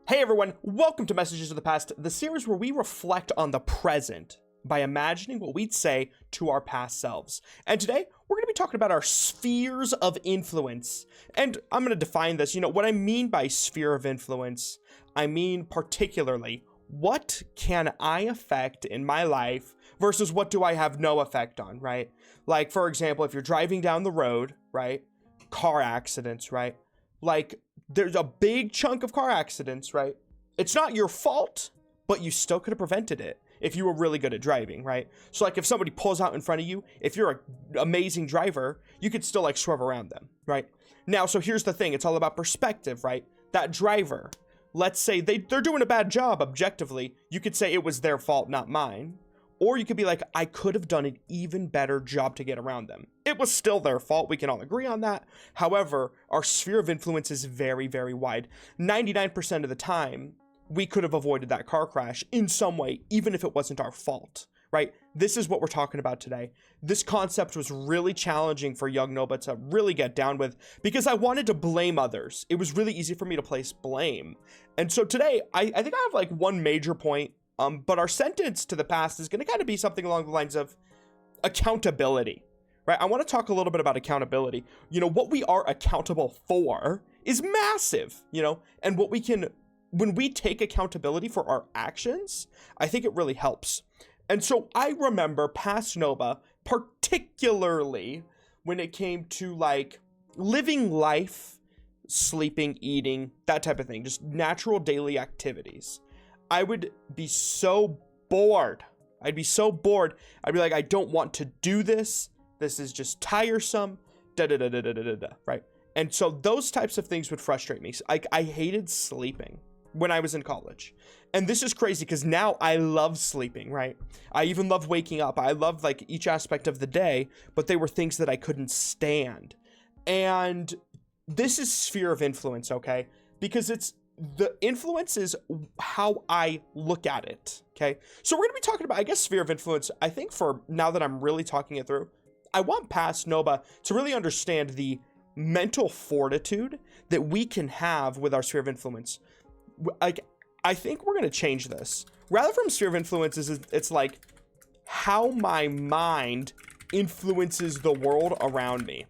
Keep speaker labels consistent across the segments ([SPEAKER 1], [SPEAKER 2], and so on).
[SPEAKER 1] Hey everyone, welcome to Messages of the Past, the series where we reflect on the present by imagining what we'd say to our past selves. And today, we're going to be talking about our spheres of influence. And I'm going to define this. What I mean by sphere of influence, I mean particularly, what can I affect in my life versus what do I have no effect on, right? Like, for example, if you're driving down the road, right? Car accidents, right? Like, there's a big chunk of car accidents, right? It's not your fault, but you still could have prevented it if you were really good at driving, right? So like if somebody pulls out in front of you, if you're an amazing driver, you could still like swerve around them, right? Now, so here's the thing. It's all about perspective, right? That driver, let's say they're doing a bad job objectively. You could say it was their fault, not mine. Or you could be like, I could have done an even better job to get around them. It was still their fault. We can all agree on that. However, our sphere of influence is very, very wide. 99% of the time, we could have avoided that car crash in some way, even if it wasn't our fault, right? This is what we're talking about today. This concept was really challenging for young Noba to really get down with because I wanted to blame others. It was really easy for me to place blame. And so today, I think I have like one major point. But our sentence to the past is going to kind of be something along the lines of accountability, right? I want to talk a little bit about accountability. What we are accountable for is massive, and what we can, when we take accountability for our actions, I think it really helps. And so I remember past Nova, particularly when it came to like living life, sleeping, eating, that type of thing, just natural daily activities. I would be so bored. I'd be so bored. I'd be like, I don't want to do this. This is just tiresome. Right? And so those types of things would frustrate me. I hated sleeping when I was in college. And this is crazy because now I love sleeping, right? I even love waking up. I love like each aspect of the day, but they were things that I couldn't stand. And this is sphere of influence, okay? Because the influence is how I look at it, okay? So we're going to be talking about, I guess, sphere of influence. I think for now that I'm really talking it through, I want past Noba to really understand the mental fortitude that we can have with our sphere of influence. Like, I think we're going to change this. Rather from sphere of influence, it's like how my mind influences the world around me,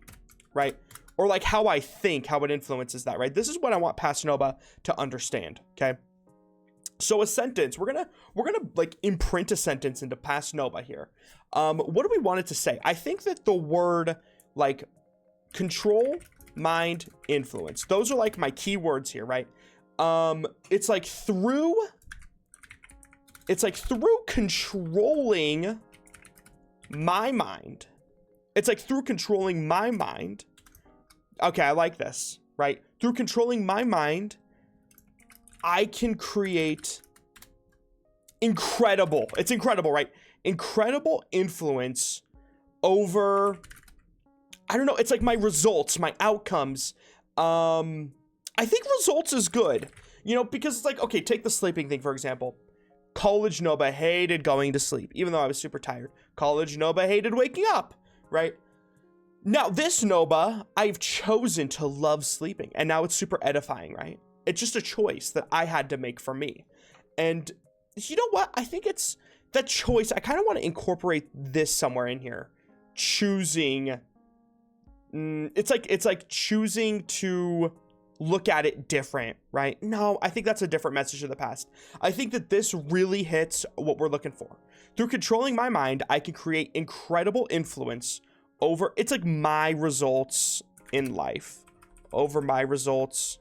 [SPEAKER 1] right? Or like how I think, how it influences that, right? This is what I want past Nova to understand, okay? So a sentence, we're gonna like imprint a sentence into past Nova here. What do we want it to say? I think that the word like control, mind, influence, those are like my keywords here, right? It's like through controlling my mind. It's like through controlling my mind. Okay, I like this, right? Through controlling my mind, I can create it's incredible, right? Incredible influence over, I don't know, it's like my results, my outcomes. I think results is good, because it's like, okay, take the sleeping thing, for example. College Noba hated going to sleep, even though I was super tired. College Noba hated waking up, right? Now, this Noba, I've chosen to love sleeping, and now it's super edifying, right? It's just a choice that I had to make for me. And you know what? I think it's that choice. I kind of want to incorporate this somewhere in here. Choosing. It's like choosing to look at it different, right? No, I think that's a different message of the past. I think that this really hits what we're looking for. Through controlling my mind, I can create incredible influence over, it's like my results in life, over my results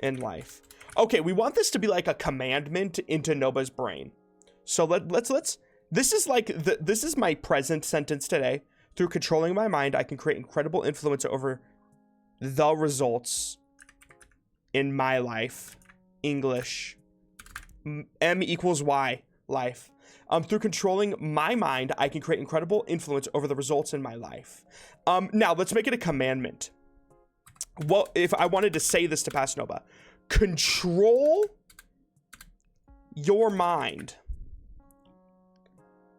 [SPEAKER 1] in life. Okay, we want this to be like a commandment into Noba's brain. So let's this is my present sentence today. Through controlling my mind, I can create incredible influence over the results in my life. English. M equals Y, life. Through controlling my mind, I can create incredible influence over the results in my life. Now, let's make it a commandment. Well, if I wanted to say this to past Nova, control your mind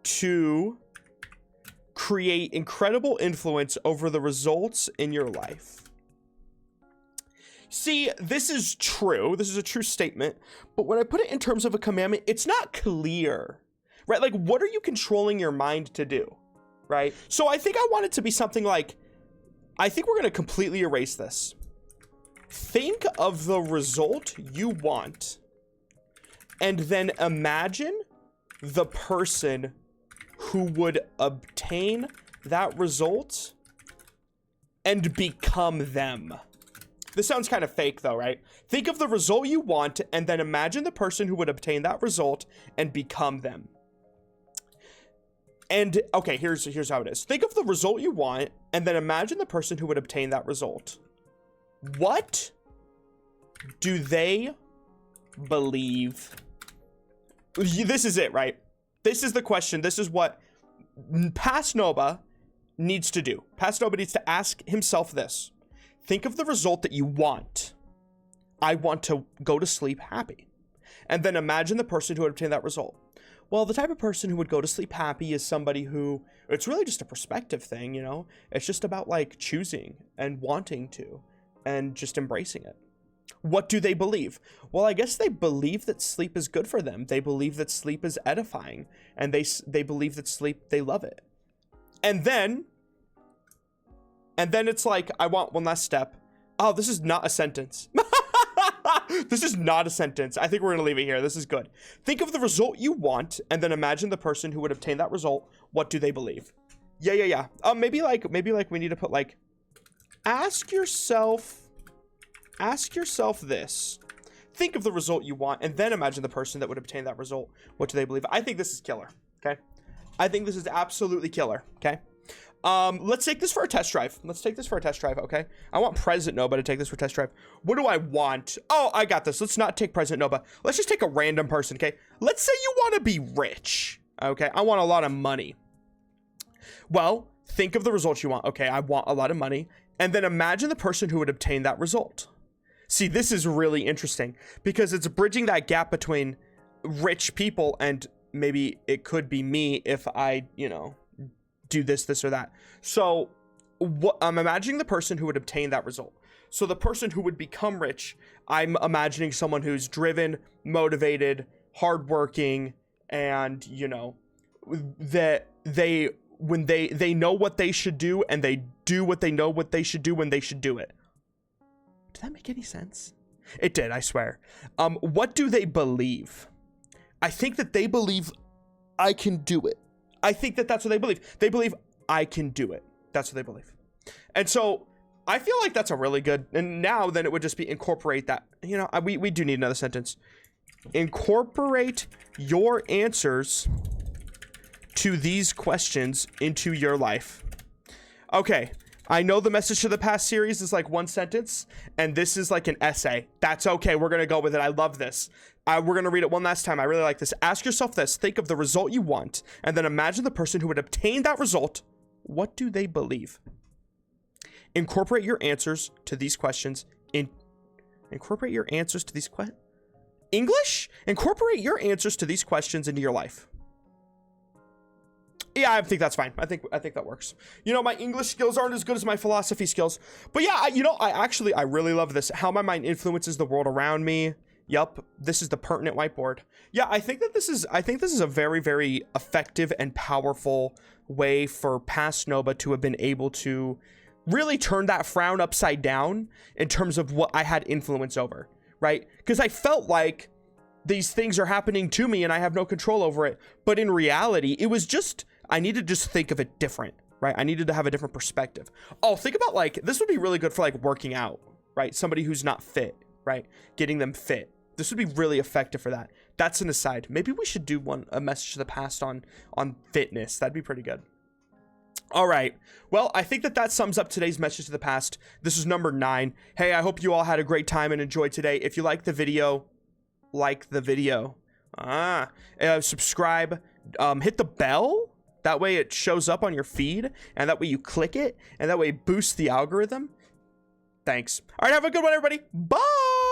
[SPEAKER 1] to create incredible influence over the results in your life. See, this is true. This is a true statement. But when I put it in terms of a commandment, it's not clear, right? Like, what are you controlling your mind to do, right? So I think I want it to be something like, I think we're going to completely erase this. Think of the result you want, and then imagine the person who would obtain that result and become them. This sounds kind of fake though, right? Think of the result you want and then imagine the person who would obtain that result and become them. And okay, here's how it is. Think of the result you want and then imagine the person who would obtain that result. What do they believe? This is it, right? This is the question. This is what Past Noba needs to do. Past Noba needs to ask himself this. Think of the result that you want. I want to go to sleep happy. And then imagine the person who would obtain that result. Well, the type of person who would go to sleep happy is somebody who, it's really just a perspective thing, you know? It's just about like choosing and wanting to and just embracing it. What do they believe? Well, I guess they believe that sleep is good for them. They believe that sleep is edifying, and they believe that sleep, they love it. And then it's like, I want one last step. Oh, this is not a sentence. This is not a sentence. I think we're gonna leave it here. This is good. Think of the result you want, and then imagine the person who would obtain that result. What do they believe? Yeah. Maybe like we need to put like, ask yourself this. Think of the result you want, and then imagine the person that would obtain that result. What do they believe? I think this is killer. Okay. I think this is absolutely killer. Okay. Let's take this for a test drive. Okay. I want President Noba to take this for a test drive. What do I want? Oh, I got this. Let's not take President Noba. Let's just take a random person. Okay. Let's say you want to be rich. Okay. I want a lot of money. Well, think of the results you want. Okay. I want a lot of money. And then imagine the person who would obtain that result. See, this is really interesting because it's bridging that gap between rich people and maybe it could be me if I, do this or that. So what I'm imagining the person who would obtain that result. So the person who would become rich, I'm imagining someone who's driven, motivated, hardworking, and that when they know what they should do and they do what they know what they should do when they should do it. Did that make any sense? It did, I swear. What do they believe? I think that they believe I can do it. I think that that's what they believe. They believe I can do it. That's what they believe. And so I feel like that's a really good, and now then it would just be incorporate that. We do need another sentence. Incorporate your answers to these questions into your life. Okay. I know the Message to the Past series is like one sentence, and this is like an essay. That's okay. We're going to go with it. I love this. We're going to read it one last time. I really like this. Ask yourself this. Think of the result you want, and then imagine the person who would obtain that result. What do they believe? Incorporate your answers to these questions Incorporate your answers to these questions. English? Incorporate your answers to these questions into your life. Yeah, I think that's fine. I think that works. My English skills aren't as good as my philosophy skills. But yeah, I really love this. How my mind influences the world around me. Yup, this is the pertinent whiteboard. Yeah, I think this is a very, very effective and powerful way for Past Noba to have been able to really turn that frown upside down in terms of what I had influence over, right? Because I felt like these things are happening to me and I have no control over it. But in reality, it was just, I needed to just think of it different, right? I needed to have a different perspective. Oh, think about like, this would be really good for like working out, right? Somebody who's not fit, right? Getting them fit. This would be really effective for that. That's an aside. Maybe we should do a Message to the Past on fitness. That'd be pretty good. All right. Well, I think that sums up today's Message to the Past. This is number 9. Hey, I hope you all had a great time and enjoyed today. If you like the video, subscribe, hit the bell. That way it shows up on your feed, and that way you click it, and that way it boosts the algorithm. Thanks. All right, have a good one, everybody. Bye.